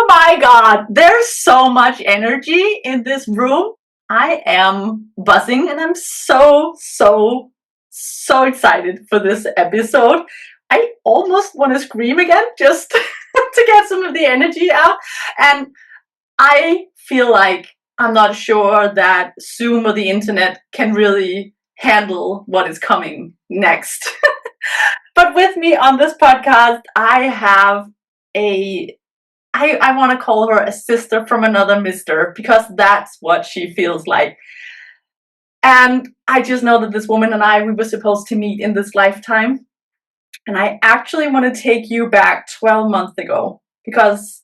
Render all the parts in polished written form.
my God, there's so much energy in this room. I am buzzing and I'm so excited for this episode. I almost want to scream again just to get some of the energy out. And I feel like I'm not sure that Zoom or the internet can really handle what is coming next. But with me on this podcast, I have I want to call her a sister from another mister because that's what she feels like. And I just know that this woman and we were supposed to meet in this lifetime. And I actually want to take you back 12 months ago because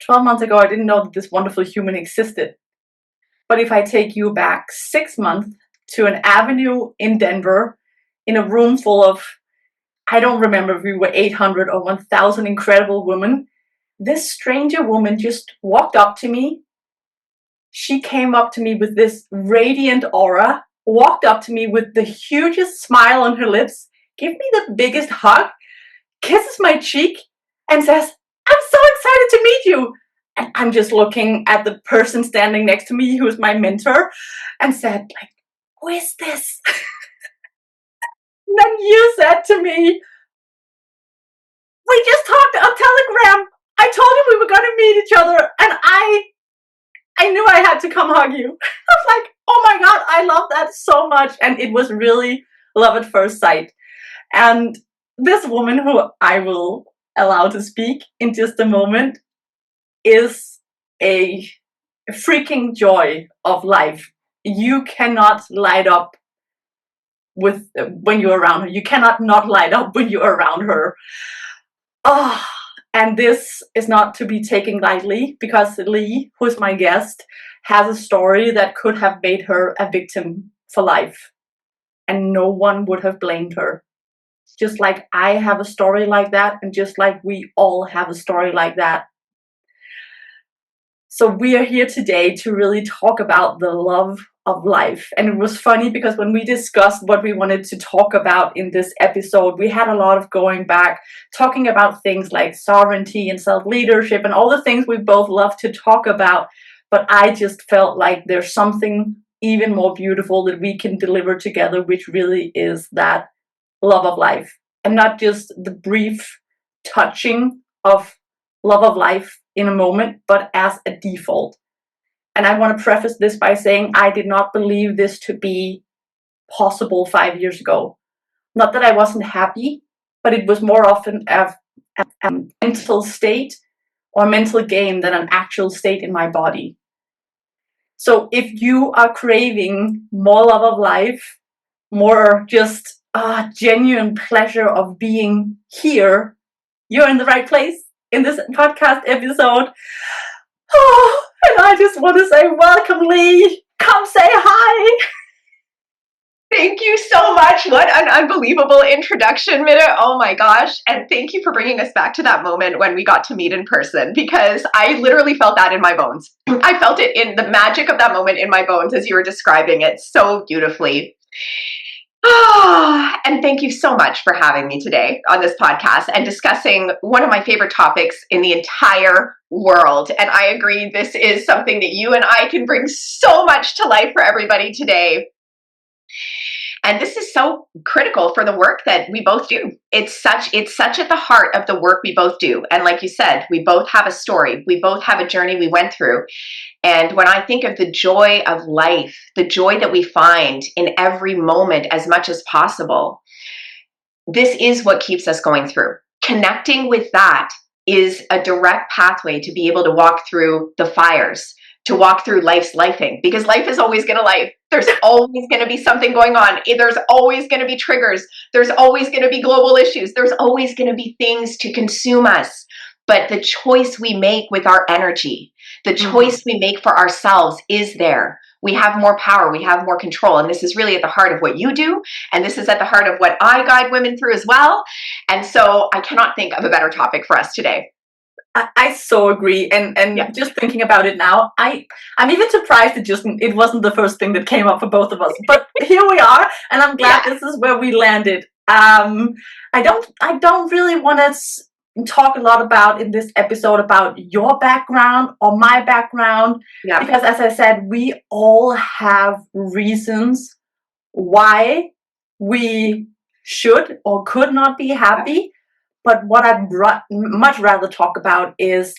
12 months ago, I didn't know that this wonderful human existed. But if I take you back 6 months to an avenue in Denver in a room full of, I don't remember if we were 800 or 1,000 incredible women, this stranger woman just walked up to me. She came up to me with this radiant aura, walked up to me with the hugest smile on her lips, gave me the biggest hug, kisses my cheek, and says, "I'm so excited to meet you." And I'm just looking at the person standing next to me, who is my mentor, and said, like, "Who is this?" And then you said to me, "We just talked on Telegram. I told you we were going to meet each other." And I knew I had to come hug you. I was like, oh my God, I love that so much. And it was really love at first sight. And this woman, who I will allow to speak in just a moment, is a freaking joy of life. You cannot light up with when you're around her. You cannot not light up when you're around her. Oh, and this is not to be taken lightly because Lee, who is my guest, has a story that could have made her a victim for life. And no one would have blamed her. Just like I have a story like that, and just like we all have a story like that. So we are here today to really talk about the love of life. And it was funny because when we discussed what we wanted to talk about in this episode, we had a lot of going back, talking about things like sovereignty and self-leadership and all the things we both love to talk about. But I just felt like there's something even more beautiful that we can deliver together, which really is that love of life. And not just the brief touching of love of life in a moment, but as a default. And I want to preface this by saying I did not believe this to be possible 5 years ago. Not that I wasn't happy, but it was more often a mental state or mental game than an actual state in my body. So if you are craving more love of life, more just genuine pleasure of being here, you're in the right place in this podcast episode. Oh, and I just want to say welcome, Lee. Come say hi. Thank you so much. What an unbelievable introduction, Mida. Oh my gosh. And thank you for bringing us back to that moment when we got to meet in person, because I literally felt that in my bones. I felt it in the magic of that moment in my bones as you were describing it so beautifully. And thank you so much for having me today on this podcast and discussing one of my favorite topics in the entire world. And I agree, this is something that you and I can bring so much to life for everybody today. And this is so critical for the work that we both do. It's such at the heart of the work we both do. And like you said, we both have a story. We both have a journey we went through. And when I think of the joy of life, the joy that we find in every moment as much as possible, this is what keeps us going through. Connecting with that is a direct pathway to be able to walk through the fires, to walk through life's lifing, because life is always going to life. There's always going to be something going on. There's always going to be triggers. There's always going to be global issues. There's always going to be things to consume us. But the choice we make with our energy, the choice we make for ourselves is there. We have more power. We have more control. And this is really at the heart of what you do. And this is at the heart of what I guide women through as well. And so I cannot think of a better topic for us today. I so agree, and yeah. Just thinking about it now, I'm even surprised it wasn't the first thing that came up for both of us. But here we are, and I'm glad this is where we landed. I don't really want to talk a lot about in this episode about your background or my background, Yeah. because as I said, we all have reasons why we should or could not be happy. But what I'd much rather talk about is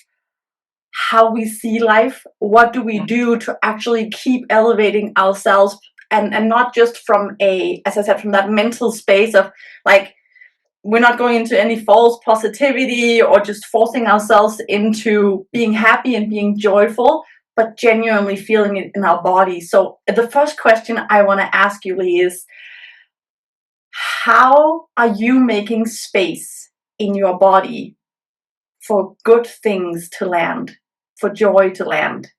how we see life. What do we do to actually keep elevating ourselves, and not just from a, as I said, from that mental space of like, we're not going into any false positivity or just forcing ourselves into being happy and being joyful, but genuinely feeling it in our body. So the first question I want to ask you, Lee, is how are you making space in your body for good things to land, for joy to land?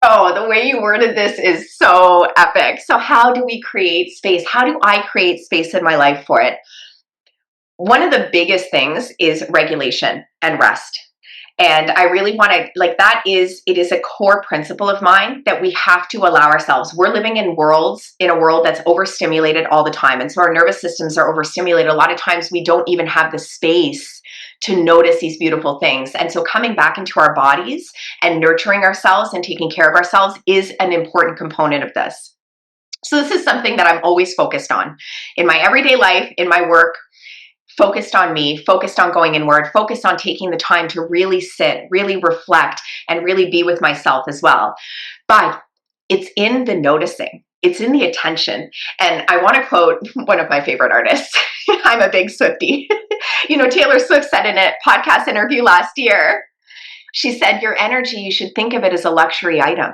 Oh, the way you worded this is so epic. So how do we create space? How do I create space in my life for it? One of the biggest things is regulation and rest. And I really want to, like, it is a core principle of mine that we have to allow ourselves. We're living in a world that's overstimulated all the time. And so our nervous systems are overstimulated. A lot of times we don't even have the space to notice these beautiful things. And so coming back into our bodies and nurturing ourselves and taking care of ourselves is an important component of this. So this is something that I'm always focused on in my everyday life, in my work, focused on me, focused on going inward, focused on taking the time to really sit, really reflect, and really be with myself as well. But it's in the noticing. It's in the attention. And I want to quote one of my favorite artists. I'm a big Swiftie. Taylor Swift said in a podcast interview last year, she said, your energy, you should think of it as a luxury item.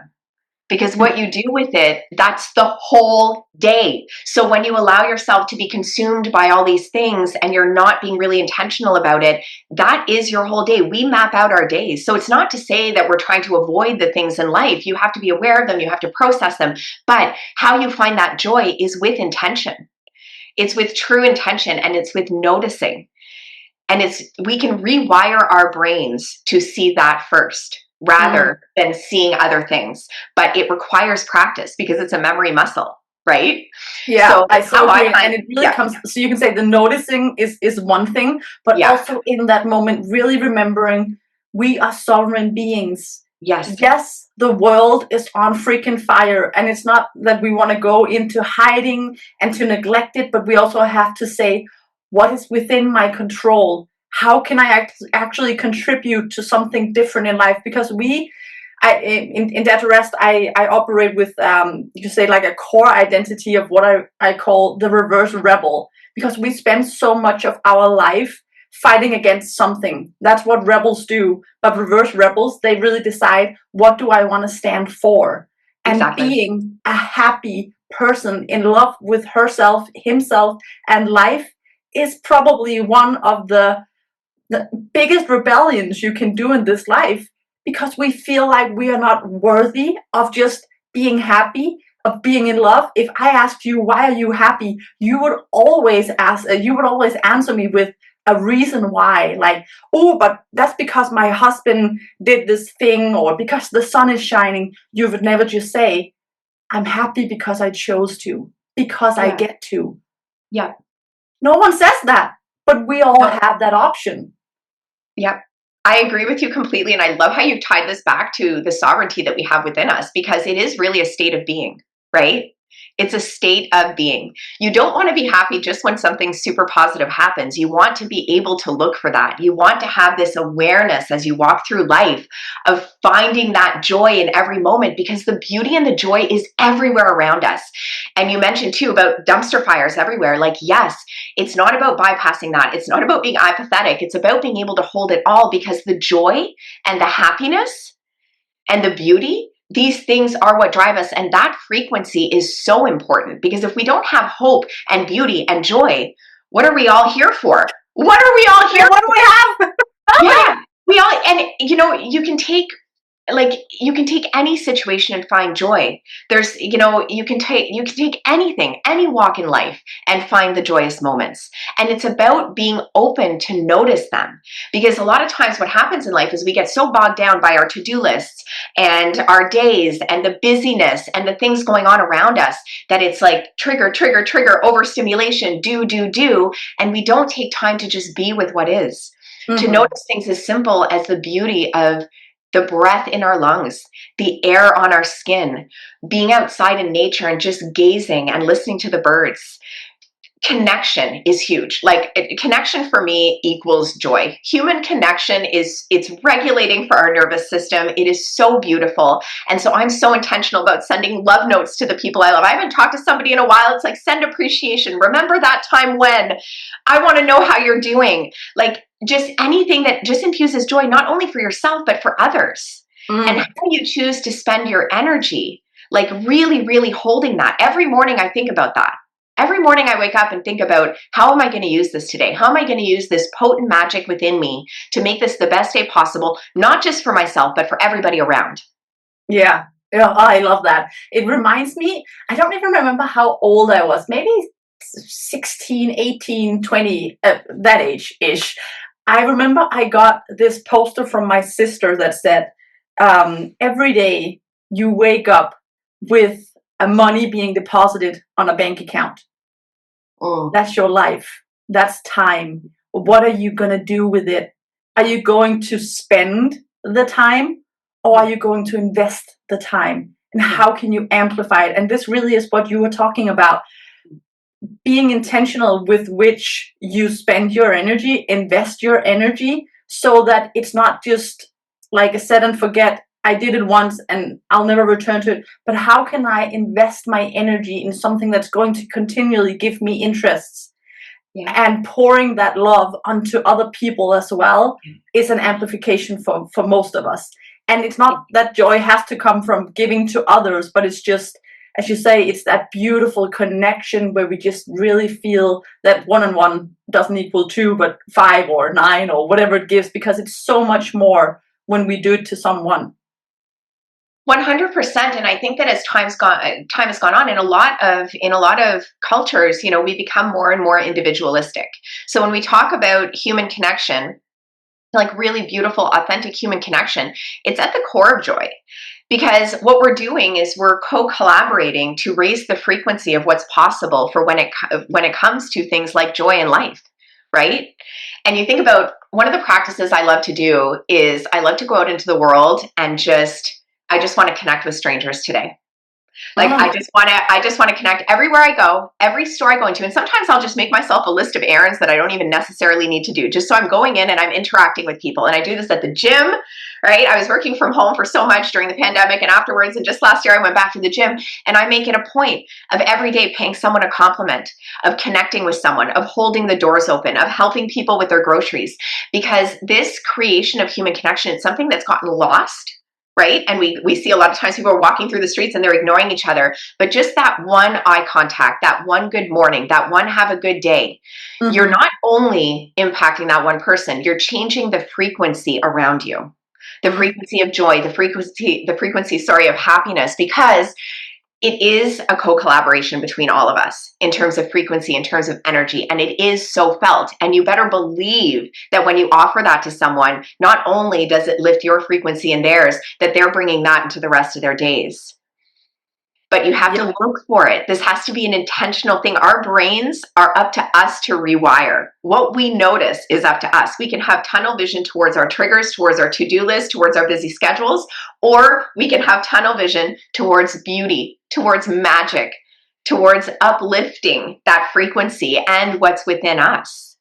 Because what you do with it, that's the whole day. So when you allow yourself to be consumed by all these things and you're not being really intentional about it, that is your whole day. We map out our days. So it's not to say that we're trying to avoid the things in life. You have to be aware of them. You have to process them. But how you find that joy is with intention. It's with true intention, and it's with noticing. And we can rewire our brains to see that first, rather than seeing other things. But it requires practice because it's a memory muscle, right? Yeah, so I so agree. And it really comes, so you can say the noticing is one thing, but also in that moment, really remembering we are sovereign beings. Yes, the world is on freaking fire, and it's not that we want to go into hiding and to neglect it, but we also have to say, what is within my control? How can I actually contribute to something different in life? Because in Dare to Rest, I operate with, you say, like a core identity of what I call the reverse rebel, because we spend so much of our life fighting against something. That's what rebels do. But reverse rebels, they really decide, what do I want to stand for? And being a happy person in love with herself, himself, and life is probably one of the biggest rebellions you can do in this life, because we feel like we are not worthy of just being happy, of being in love. If I asked you, why are you happy? You would always answer me with a reason why, like, oh, but that's because my husband did this thing, or because the sun is shining. You would never just say, I'm happy because I chose to, because I get to. No one says that, but we all have that option. I agree with you completely. And I love how you tied this back to the sovereignty that we have within us, because it is really a state of being, right? It's a state of being. You don't want to be happy just when something super positive happens. You want to be able to look for that. You want to have this awareness as you walk through life of finding that joy in every moment, because the beauty and the joy is everywhere around us. And you mentioned too about dumpster fires everywhere. Like, yes, it's not about bypassing that. It's not about being apathetic. It's about being able to hold it all, because the joy and the happiness and the beauty, these things are what drive us. And that frequency is so important, because if we don't have hope and beauty and joy, what are we all here for? What are we all here for? What do we have? We all, and you can take any situation and find joy. There's, you can take anything, any walk in life, and find the joyous moments. And it's about being open to notice them. Because a lot of times what happens in life is we get so bogged down by our to-do lists and our days and the busyness and the things going on around us, that it's like trigger, overstimulation, do. And we don't take time to just be with what is. to Mm-hmm. notice things as simple as the beauty of the breath in our lungs, the air on our skin, being outside in nature and just gazing and listening to the birds. Connection is huge. Like connection for me equals joy. Human connection it's regulating for our nervous system. It is so beautiful. And so I'm so intentional about sending love notes to the people I love. I haven't talked to somebody in a while. It's like, send appreciation. Remember that time when. I want to know how you're doing. Like just anything that just infuses joy, not only for yourself, but for others. And how Mm. you choose to spend your energy, like really, really holding that. Every morning I think about that. Every morning I wake up and think about, how am I going to use this today? How am I going to use this potent magic within me to make this the best day possible, not just for myself, but for everybody around? Yeah. Yeah, I love that. It reminds me, I don't even remember how old I was, maybe 16, 18, 20, that age-ish. I remember I got this poster from my sister that said, every day you wake up with a money being deposited on a bank account. Mm, That's your life. That's time. What are you going to do with it? Are you going to spend the time, or are yeah, you going to invest the time? And yeah, how can you amplify it? And this really is what you were talking about, being intentional with which you spend your energy, invest your energy, so that it's not just like a set and forget. I did it once and I'll never return to it. But how can I invest my energy in something that's going to continually give me interests, yeah. and pouring that love onto other people as well is an amplification for most of us. And it's not that joy has to come from giving to others, but it's just, as you say, it's that beautiful connection where we just really feel that one on one doesn't equal two, but five or nine or whatever it gives, because it's so much more when we do it to someone. 100%. And I think that as time has gone on in a lot of cultures, we become more and more individualistic. So when we talk about human connection, like really beautiful, authentic human connection, it's at the core of joy. Because what we're doing is we're co-collaborating to raise the frequency of what's possible for when it comes to things like joy in life, right? And you think about, one of the practices I love to do is I love to go out into the world and I just want to connect with strangers today. Like Oh, I just want to connect everywhere I go, every store I go into. And sometimes I'll just make myself a list of errands that I don't even necessarily need to do, just so I'm going in and I'm interacting with people. And I do this at the gym, right? I was working from home for so much during the pandemic and afterwards. And just last year I went back to the gym, and I make it a point of every day paying someone a compliment, of connecting with someone, of holding the doors open, of helping people with their groceries. Because this creation of human connection is something that's gotten lost, right? And we see a lot of times people are walking through the streets and they're ignoring each other. But just that one eye contact, that one good morning, that one have a good day, you're mm-hmm. not only impacting that one person, you're changing the frequency around you. The Mm. frequency of joy, the frequency, sorry, of happiness, because it is a co-collaboration between all of us in terms of frequency, in terms of energy, and it is so felt. And you better believe that when you offer that to someone, not only does it lift your frequency and theirs, that they're bringing that into the rest of their days. But you have Yeah, to look for it. This has to be an intentional thing. Our brains are up to us to rewire. What we notice is up to us. We can have tunnel vision towards our triggers, towards our to-do list, towards our busy schedules, or we can have tunnel vision towards beauty, towards magic, towards uplifting that frequency and what's within us.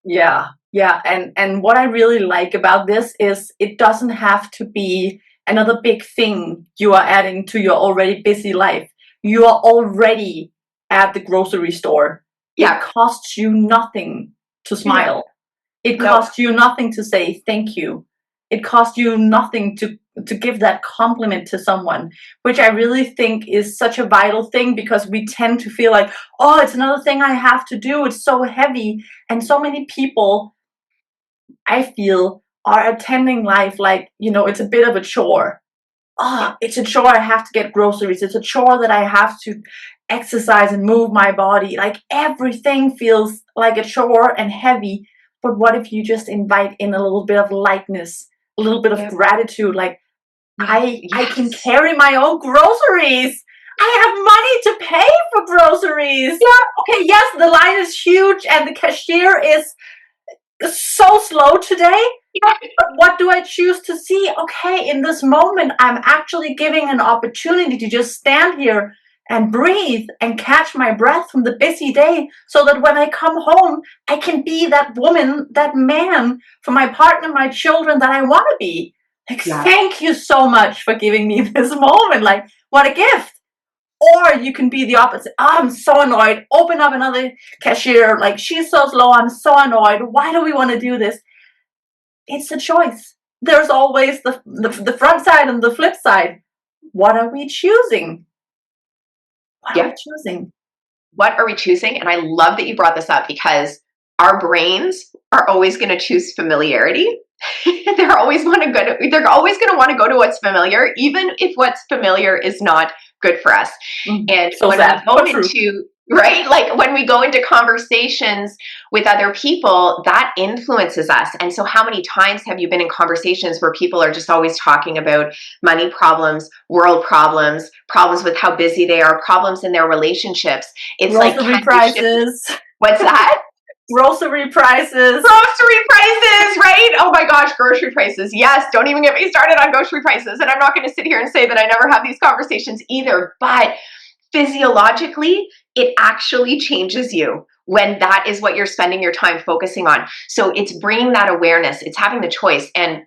yeah, yeah. And what I really like about this is it doesn't have to be another big thing you are adding to your already busy life. You are already at the grocery store. It Yeah. costs you nothing to Yeah. smile. It No. costs you nothing to say thank you. It costs you nothing to give that compliment to someone, which I really think is such a vital thing, because we tend to feel like, oh, it's another thing I have to do. It's so heavy. And so many people, I feel, are attending life like, it's a bit of a chore. Yeah. Oh, it's a chore. I have to get groceries. It's a chore that I have to exercise and move my body. Like everything feels like a chore and heavy. But what if you just invite in a little bit of lightness, a little bit of Yeah. gratitude? Like Yeah. I can Yes. carry my own groceries. I have money to pay for groceries. Yeah. Okay, yes, the line is huge and the cashier is so slow today. But what do I choose to see? Okay, in this moment, I'm actually giving an opportunity to just stand here and breathe and catch my breath from the busy day so that when I come home, I can be that woman, that man for my partner, my children that I want to be. Like, Yeah. thank you so much for giving me this moment. Like, what a gift. Or you can be the opposite. Oh, I'm so annoyed. Open up another cashier. Like, she's so slow. I'm so annoyed. Why do we want to do this? It's a choice. There's always the front side and the flip side. What are we choosing? What are we Yeah. choosing? What are we choosing? And I love that you brought this up because our brains are always going to choose familiarity. They're always going to want to go to what's familiar, even if what's familiar is not good for us. And So when sad, we go but true. into right, like when we go into conversations with other people, that influences us. And so, how many times have you been in conversations where people are just always talking about money problems, world problems, problems with how busy they are, problems in their relationships? It's like, Grocery can you shift? prices. What's that? Grocery prices. Grocery prices, right? Oh my gosh, grocery prices. Yes, don't even get me started on grocery prices. And I'm not going to sit here and say that I never have these conversations either. But physiologically, it actually changes you when that is what you're spending your time focusing on. So it's bringing that awareness, it's having the choice. And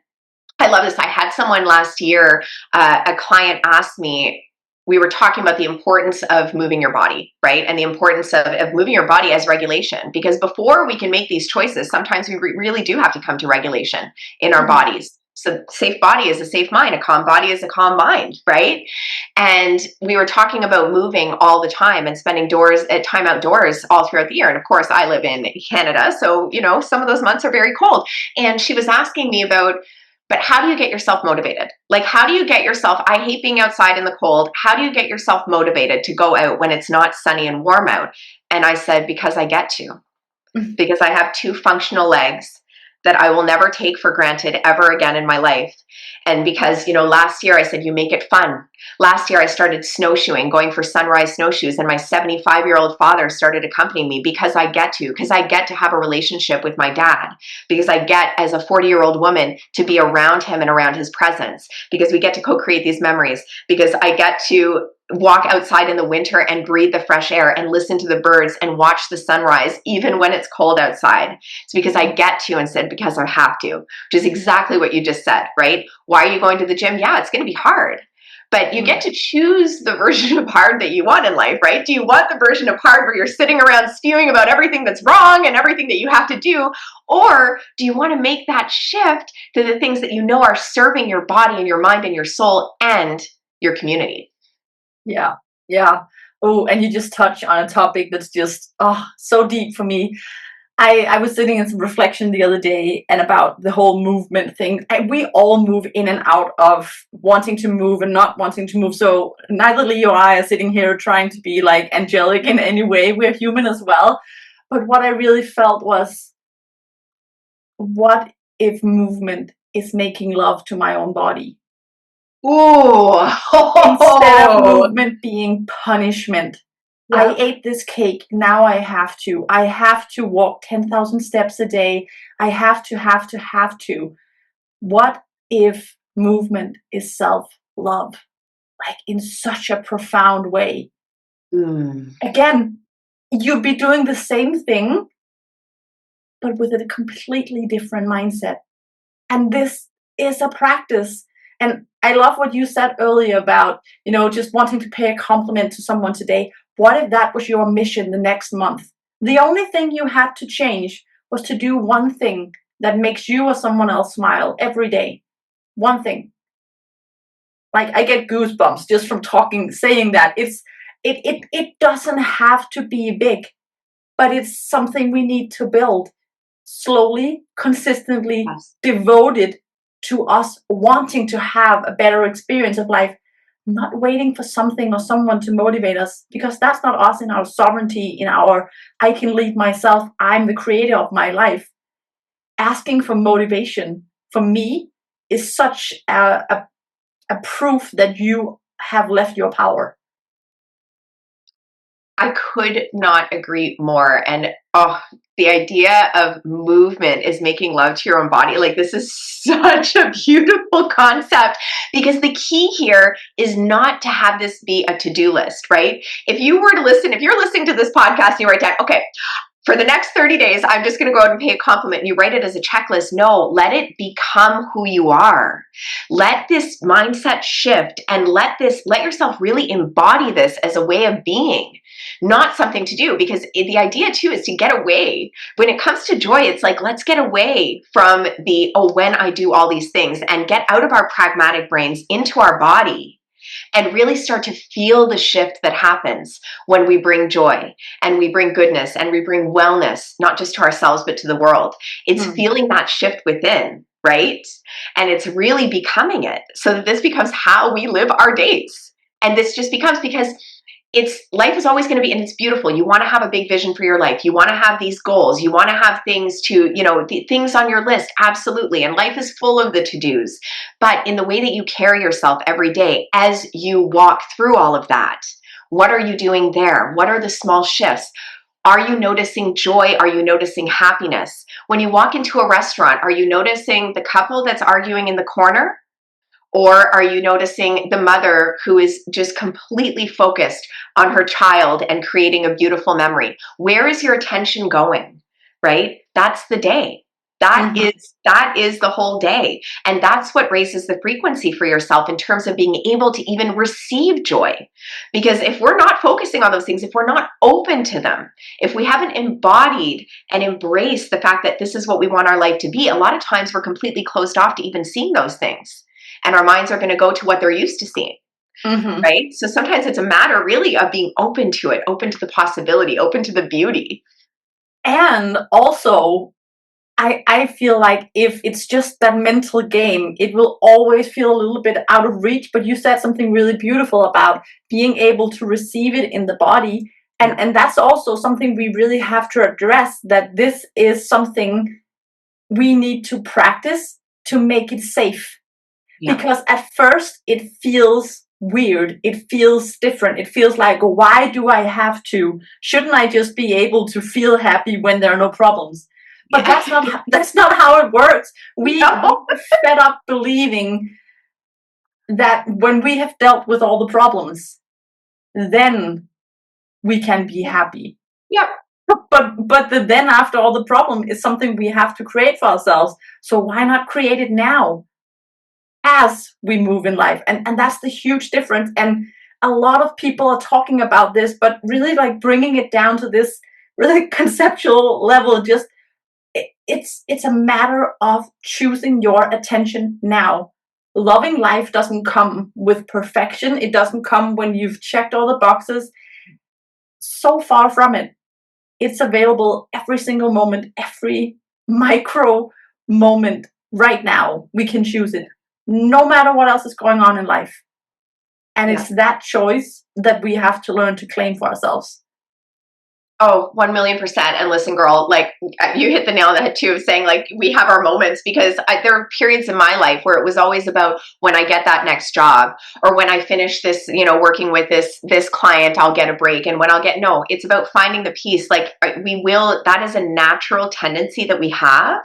I love this. I had someone last year, a client asked me, we were talking about the importance of moving your body, right? And the importance of moving your body as regulation. Because before we can make these choices, sometimes we really do have to come to regulation in our bodies. So safe body is a safe mind, a calm body is a calm mind, right? And we were talking about moving all the time and spending time outdoors all throughout the year. And of course, I live in Canada, so some of those months are very cold. And she was asking me about, but how do you get yourself motivated? Like, how do you get yourself? I hate being outside in the cold. How do you get yourself motivated to go out when it's not sunny and warm out? And I said, because I get to, because I have two functional legs that I will never take for granted ever again in my life. And because, last year I said, you make it fun. Last year I started snowshoeing, going for sunrise snowshoes, and my 75-year-old father started accompanying me because I get to have a relationship with my dad, because I get, as a 40-year-old woman, to be around him and around his presence, because we get to co-create these memories, because I get to walk outside in the winter and breathe the fresh air and listen to the birds and watch the sunrise, even when it's cold outside. It's because I get to, instead because I have to, which is exactly what you just said, right? Why are you going to the gym? Yeah, it's going to be hard, but you get to choose the version of hard that you want in life, right? Do you want the version of hard where you're sitting around spewing about everything that's wrong and everything that you have to do? Or do you want to make that shift to the things that are serving your body and your mind and your soul and your community? Yeah, yeah. Oh, and you just touch on a topic that's just so deep for me. I was sitting in some reflection the other day and about the whole movement thing. We all move in and out of wanting to move and not wanting to move. So neither Lee or I are sitting here trying to be like angelic in any way. We're human as well. But what I really felt was, what if movement is making love to my own body? Ooh. Instead of movement being punishment. Yeah. I ate this cake, now I have to. I have to walk 10,000 steps a day. I have to. What if movement is self-love? Like, in such a profound way. Again, you'd be doing the same thing, but with a completely different mindset. And this is a practice. And I love what you said earlier about, just wanting to pay a compliment to someone today. What if that was your mission the next month? The only thing you had to change was to do one thing that makes you or someone else smile every day. One thing. Like, I get goosebumps just from saying that. It doesn't have to be big, but it's something we need to build slowly, consistently, Yes. devoted to us wanting to have a better experience of life, not waiting for something or someone to motivate us, because that's not us in our sovereignty, in our I can lead myself, I'm the creator of my life. Asking for motivation, for me, is such a proof that you have left your power. I could not agree more. And Oh, the idea of movement is making love to your own body. Like, this is such a beautiful concept, because the key here is not to have this be a to-do list, right? If you're listening to this podcast and you write down, okay, for the next 30 days, I'm just going to go out and pay a compliment, and you write it as a checklist. No, let it become who you are. Let this mindset shift, and let yourself really embody this as a way of being, not something to do. Because the idea too is to get away. When it comes to joy, it's like, let's get away from the, oh, when I do all these things, and get out of our pragmatic brains into our body, and really start to feel the shift that happens when we bring joy, and we bring goodness, and we bring wellness, not just to ourselves, but to the world. It's feeling that shift within, right? And it's really becoming it, so that this becomes how we live our days. And this just becomes, because life is always going to be, and it's beautiful. You want to have a big vision for your life. You want to have these goals. You want to have things to, things on your list. Absolutely. And life is full of the to-dos, but in the way that you carry yourself every day as you walk through all of that, what are you doing there? What are the small shifts? Are you noticing joy? Are you noticing happiness? When you walk into a restaurant, are you noticing the couple that's arguing in the corner? Or are you noticing the mother who is just completely focused on her child and creating a beautiful memory? Where is your attention going, right? That's the day. That is the whole day. And that's what raises the frequency for yourself in terms of being able to even receive joy. Because if we're not focusing on those things, if we're not open to them, if we haven't embodied and embraced the fact that this is what we want our life to be, a lot of times we're completely closed off to even seeing those things. And our minds are going to go to what they're used to seeing, right? So sometimes it's a matter really of being open to it, open to the possibility, open to the beauty. And also, I feel like if it's just that mental game, it will always feel a little bit out of reach. But you said something really beautiful about being able to receive it in the body. And that's also something we really have to address, that this is something we need to practice to make it safe. Yeah. Because at first it feels weird. It feels different. It feels like, why do I have to? Shouldn't I just be able to feel happy when there are no problems? But that's not how it works. We are fed up believing that when we have dealt with all the problems, then we can be happy. Yep. But the then after all the problem is something we have to create for ourselves. So why not create it now, as we move in life? And that's the huge difference. And a lot of people are talking about this, but really like bringing it down to this really conceptual level. Just it's a matter of choosing your attention now. Loving life doesn't come with perfection. It doesn't come when you've checked all the boxes. So far from it. It's available every single moment, every micro moment right now. We can choose it, no matter what else is going on in life. And it's that choice that we have to learn to claim for ourselves. Oh, 1,000,000%. And listen, girl, like you hit the nail on the head too, of saying like we have our moments, because there are periods in my life where it was always about when I get that next job, or when I finish this, working with this client, I'll get a break. And when no, it's about finding the peace. Like that is a natural tendency that we have.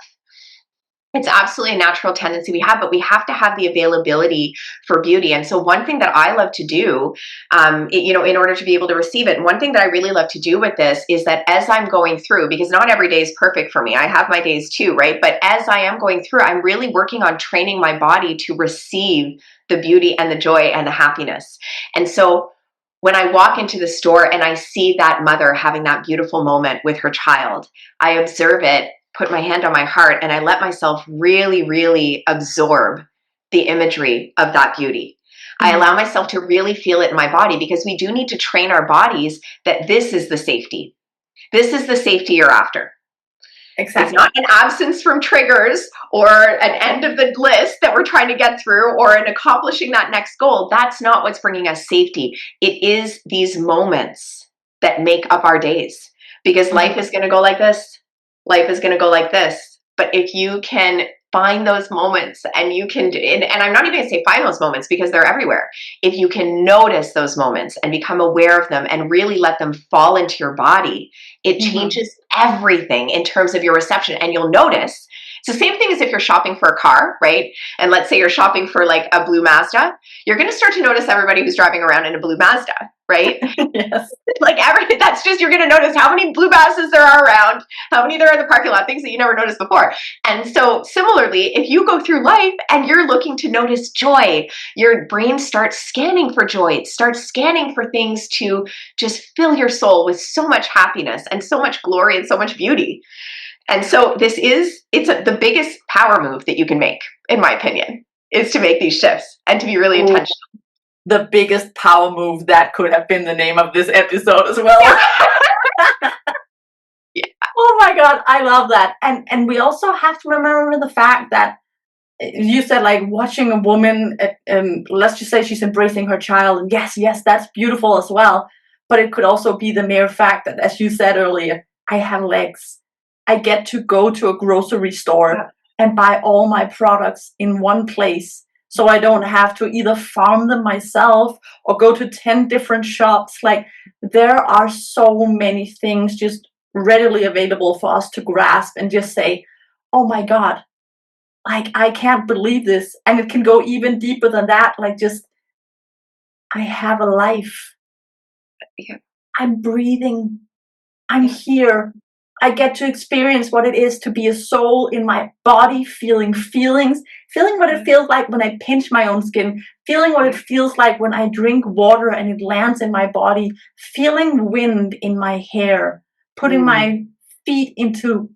It's absolutely a natural tendency we have, but we have to have the availability for beauty. And so one thing that I love to do, in order to be able to receive it, and one thing that I really love to do with this is that as I'm going through, because not every day is perfect for me, I have my days too, right? But as I am going through, I'm really working on training my body to receive the beauty and the joy and the happiness. And so when I walk into the store and I see that mother having that beautiful moment with her child, I observe it, put my hand on my heart, and I let myself really, really absorb the imagery of that beauty. I allow myself to really feel it in my body, because we do need to train our bodies that this is the safety. This is the safety you're after. Exactly. It's not an absence from triggers or an end of the list that we're trying to get through, or an accomplishing that next goal. That's not what's bringing us safety. It is these moments that make up our days, because life is going to go like this. Life is going to go like this. But if you can find those moments, and you can, and I'm not even going to say find those moments because they're everywhere. If you can notice those moments and become aware of them and really let them fall into your body, it changes everything in terms of your reception. And you'll notice it's the same thing as if you're shopping for a car, right? And let's say you're shopping for like a blue Mazda, you're going to start to notice everybody who's driving around in a blue Mazda, right? Yes. Like that's just, you're going to notice how many blue Mazdas there are around, how many there are in the parking lot, things that you never noticed before. And so similarly, if you go through life and you're looking to notice joy, your brain starts scanning for joy. It starts scanning for things to just fill your soul with so much happiness and so much glory and so much beauty. And so the biggest power move that you can make, in my opinion, is to make these shifts and to be really intentional. The biggest power move, that could have been the name of this episode as well. Yeah. Oh my God, I love that. And we also have to remember the fact that you said, like, watching a woman, let's just say she's embracing her child, and yes, that's beautiful as well. But it could also be the mere fact that, as you said earlier, I have legs. I get to go to a grocery store and buy all my products in one place. So I don't have to either farm them myself or go to 10 different shops. Like, there are so many things just readily available for us to grasp and just say, oh my God, like, I can't believe this. And it can go even deeper than that. Like, just, I have a life. Yeah. I'm breathing. I'm here. I get to experience what it is to be a soul in my body, feeling feelings, feeling what it feels like when I pinch my own skin, feeling what it feels like when I drink water and it lands in my body, feeling wind in my hair, putting my feet into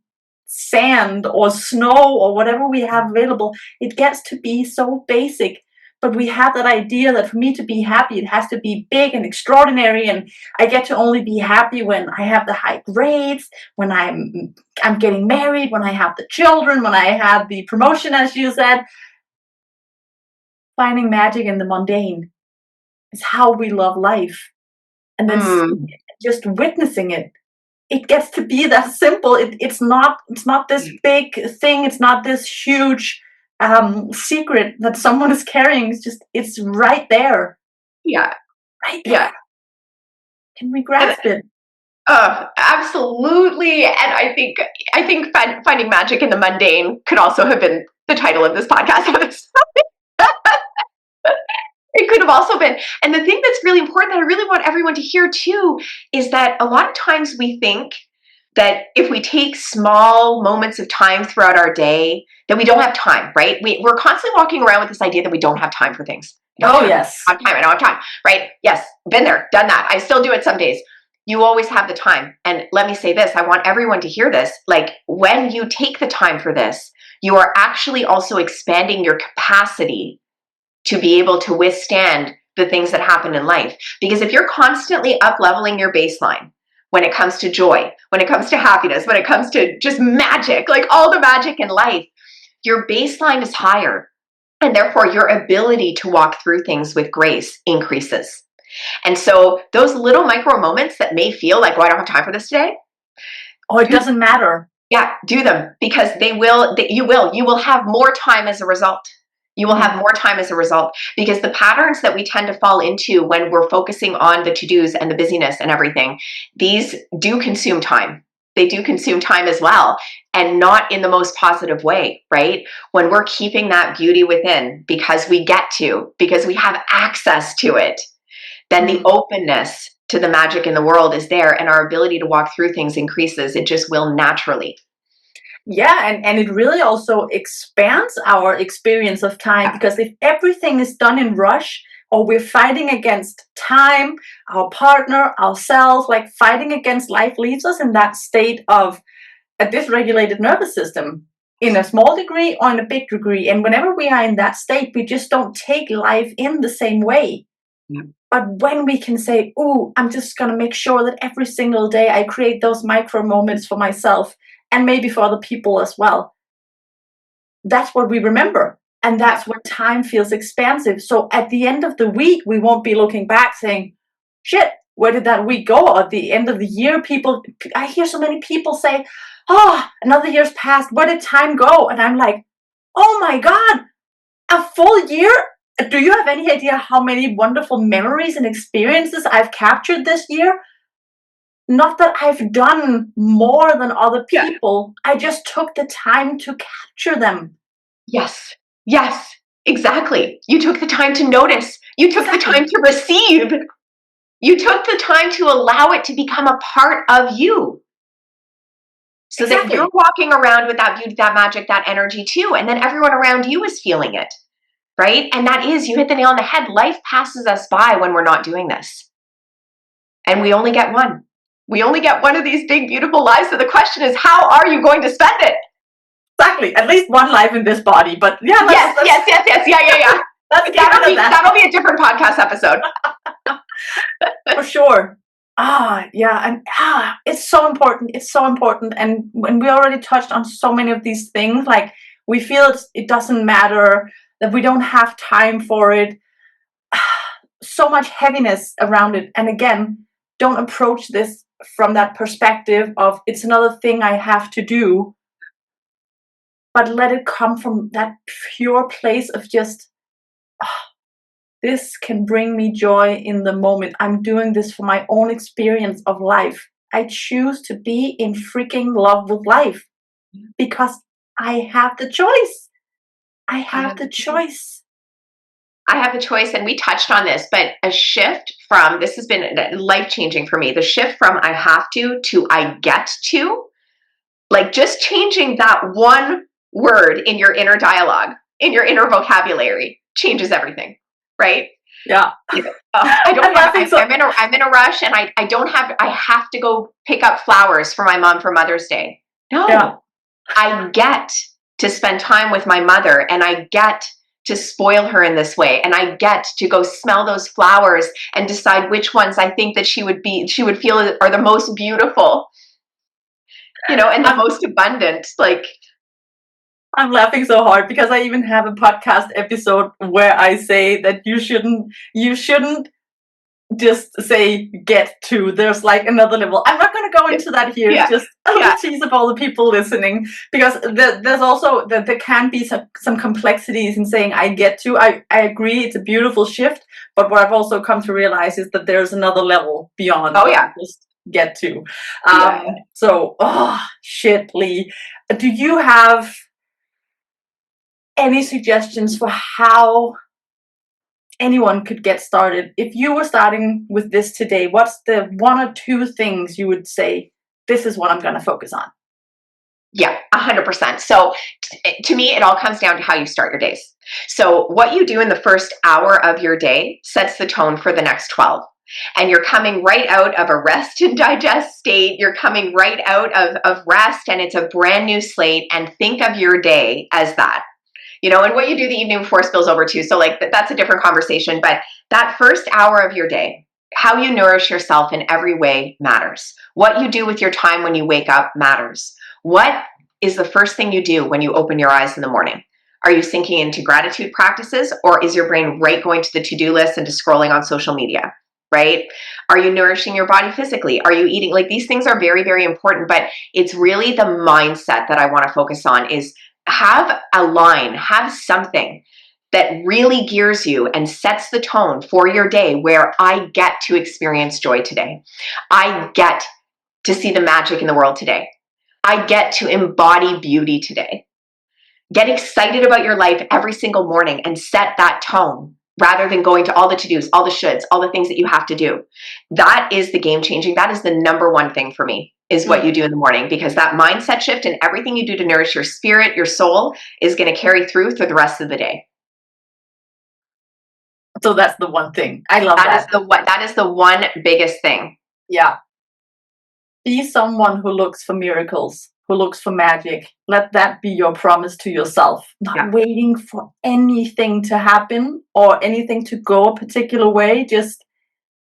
sand or snow or whatever we have available. It gets to be so basic. But we have that idea that for me to be happy, it has to be big and extraordinary, and I get to only be happy when I have the high grades, when I'm getting married, when I have the children, when I have the promotion, as you said. Finding magic in the mundane is how we love life. And then just witnessing it. It gets to be that simple. It's not this big thing. It's not this huge secret that someone is carrying. It's right there. Yeah. Right there. Yeah. Can we grasp it? Absolutely. And I think finding magic in the mundane could also have been the title of this podcast episode. It could have also been. And the thing that's really important that I really want everyone to hear too is that a lot of times we think that if we take small moments of time throughout our day, that we don't have time, right? We're constantly walking around with this idea that we don't have time for things. Yes. I don't have time, right? Yes, been there, done that. I still do it some days. You always have the time. And let me say this, I want everyone to hear this. Like, when you take the time for this, you are actually also expanding your capacity to be able to withstand the things that happen in life. Because if you're constantly up-leveling your baseline, when it comes to joy, when it comes to happiness, when it comes to just magic, like all the magic in life, your baseline is higher. And therefore, your ability to walk through things with grace increases. And so those little micro moments that may feel like, oh, I don't have time for this today. Oh, it doesn't matter. Yeah, do them, because you will have more time as a result. You will have more time as a result, because the patterns that we tend to fall into when we're focusing on the to-dos and the busyness and everything, these do consume time. They do consume time as well, and not in the most positive way, right? When we're keeping that beauty within because we have access to it, then the openness to the magic in the world is there, and our ability to walk through things increases. It just will naturally. Yeah, and it really also expands our experience of time, because if everything is done in rush, or we're fighting against time, our partner, ourselves, like fighting against life leaves us in that state of a dysregulated nervous system in a small degree or in a big degree. And whenever we are in that state, we just don't take life in the same way. But when we can say, ooh, I'm just going to make sure that every single day I create those micro moments for myself and maybe for other people as well, that's what we remember. And that's when time feels expansive. So at the end of the week, we won't be looking back saying, shit, where did that week go? Or at the end of the year, I hear so many people say, oh, another year's passed. Where did time go? And I'm like, oh my God, a full year? Do you have any idea how many wonderful memories and experiences I've captured this year? Not that I've done more than other Yeah. people. I just took the time to capture them. Yes. Yes. Exactly. You took the time to notice. You took the time to receive. You took the time to allow it to become a part of you. So that you're walking around with that beauty, that magic, that energy too. And then everyone around you is feeling it. Right? And that is, you hit the nail on the head. Life passes us by when we're not doing this. And we only get one. We only get one of these big, beautiful lives. So the question is, how are you going to spend it? Exactly. At least one life in this body. But yeah, yes. Yeah. That'll be a different podcast episode. For sure. Yeah. And it's so important. It's so important. And when we already touched on so many of these things, like we feel it doesn't matter, that we don't have time for it. So much heaviness around it. And again, don't approach this from that perspective of it's another thing I have to do, but let it come from that pure place of just, this can bring me joy in the moment. I'm doing this for my own experience of life. I choose to be in freaking love with life because I have the choice. I have the choice. I have a choice, and we touched on this, but a shift from, this has been life-changing for me, the shift from I have to I get to, like just changing that one word in your inner dialogue, in your inner vocabulary, changes everything, right? Yeah. I'm in a rush, and I have to go pick up flowers for my mom for Mother's Day. No, yeah. I get to spend time with my mother, and I get to spoil her in this way, and I get to go smell those flowers and decide which ones I think that she would feel are the most beautiful, and the most abundant. Like, I'm laughing so hard because I even have a podcast episode where I say that you shouldn't just say get to. There's like another level. I'm not going to go into that here. Yeah. Just a little tease of all the people listening, because there's also that there can be some complexities in saying I get to. I agree, it's a beautiful shift, but what I've also come to realize is that there's another level beyond. Just get to. So, shit, Lee, do you have any suggestions for how anyone could get started? If you were starting with this today, what's the one or two things you would say, this is what I'm going to focus on? Yeah, 100%. So to me, it all comes down to how you start your days. So what you do in the first hour of your day sets the tone for the next 12. And you're coming right out of a rest and digest state. You're coming right out of rest, and it's a brand new slate. And think of your day as that. And what you do the evening before spills over too. So like that's a different conversation, but that first hour of your day, how you nourish yourself in every way matters. What you do with your time when you wake up matters. What is the first thing you do when you open your eyes in the morning? Are you sinking into gratitude practices, or is your brain right going to the to-do list and to scrolling on social media, right? Are you nourishing your body physically? Are you eating? Like, these things are very, very important, but it's really the mindset that I want to focus on. Is have a line, have something that really gears you and sets the tone for your day, where I get to experience joy today. I get to see the magic in the world today. I get to embody beauty today. Get excited about your life every single morning and set that tone, rather than going to all the to-dos, all the shoulds, all the things that you have to do. That is the game changing. That is the number one thing for me, is what you do in the morning, because that mindset shift and everything you do to nourish your spirit, your soul, is going to carry through the rest of the day. So that's the one thing. I love that. That is the one biggest thing. Yeah. Be someone who looks for miracles, who looks for magic. Let that be your promise to yourself. Not waiting for anything to happen or anything to go a particular way. Just,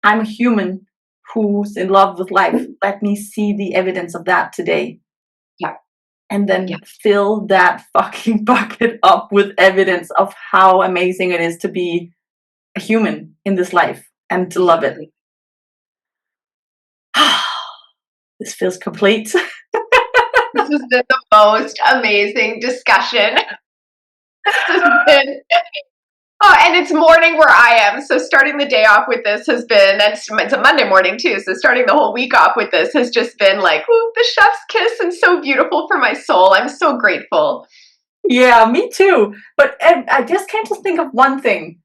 I'm a human who's in love with life. Let me see the evidence of that today. Yeah. And then fill that fucking bucket up with evidence of how amazing it is to be a human in this life and to love it. This feels complete. This has been the most amazing discussion. This has been Oh, and it's morning where I am. So starting the day off with this has been, and it's a Monday morning too. So starting the whole week off with this has just been like, ooh, the chef's kiss and so beautiful for my soul. I'm so grateful. Yeah, me too. But I just came to think of one thing.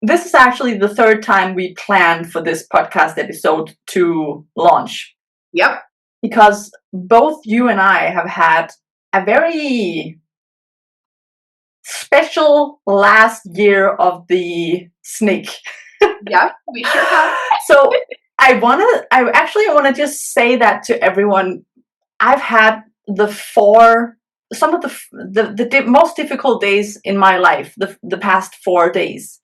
This is actually the third time we planned for this podcast episode to launch. Yep. Because both you and I have had a very special last year of the snake. Yep, we sure have. So I wanna just say that to everyone. I've had some of the most difficult days in my life, the past 4 days.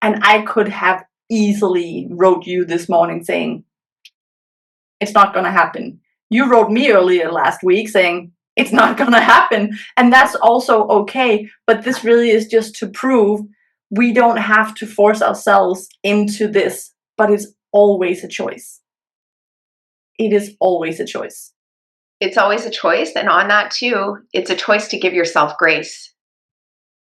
And I could have easily wrote you this morning saying, it's not gonna happen. You wrote me earlier last week saying, it's not gonna happen. And that's also okay. But this really is just to prove we don't have to force ourselves into this, but it's always a choice. It is always a choice. It's always a choice. And on that too, it's a choice to give yourself grace,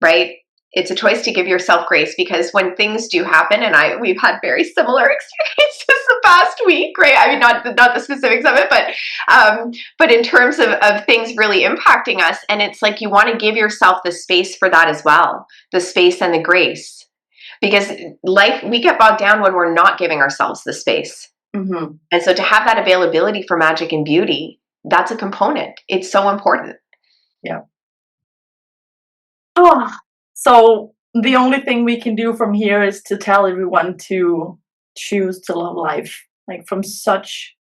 right? It's a choice to give yourself grace, because when things do happen, and we've had very similar experiences the past week, right? I mean, not the specifics of it, but in terms of things really impacting us, and it's like you want to give yourself the space for that as well, the space and the grace, because life, we get bogged down when we're not giving ourselves the space. Mm-hmm. And so to have that availability for magic and beauty, that's a component. It's so important. Yeah. Oh, so the only thing we can do from here is to tell everyone to choose to love life, like from such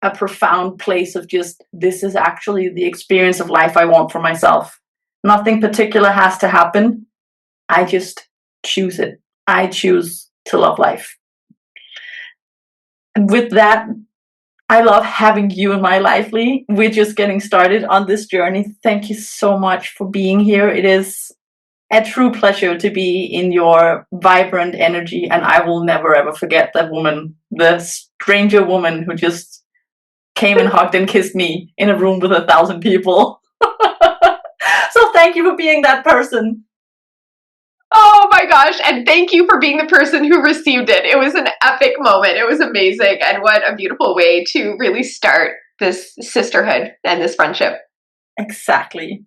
a profound place of just, this is actually the experience of life I want for myself. Nothing particular has to happen. I just choose it. I choose to love life. And with that, I love having you in my life, Lee. We're just getting started on this journey. Thank you so much for being here. It is a true pleasure to be in your vibrant energy, and I will never ever forget that woman, the stranger woman who just came and hugged and kissed me in a room with 1,000 people. So thank you for being that person. Oh my gosh. And thank you for being the person who received it. It was an epic moment. It was amazing. And what a beautiful way to really start this sisterhood and this friendship. Exactly.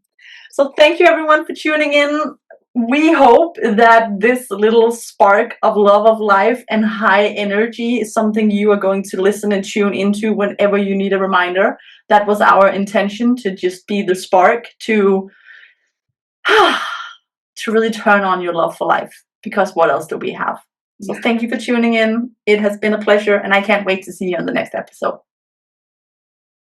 So thank you everyone for tuning in. We hope that this little spark of love of life and high energy is something you are going to listen and tune into whenever you need a reminder. That was our intention, to just be the spark to really turn on your love for life, because what else do we have? So thank you for tuning in. It has been a pleasure, and I can't wait to see you on the next episode.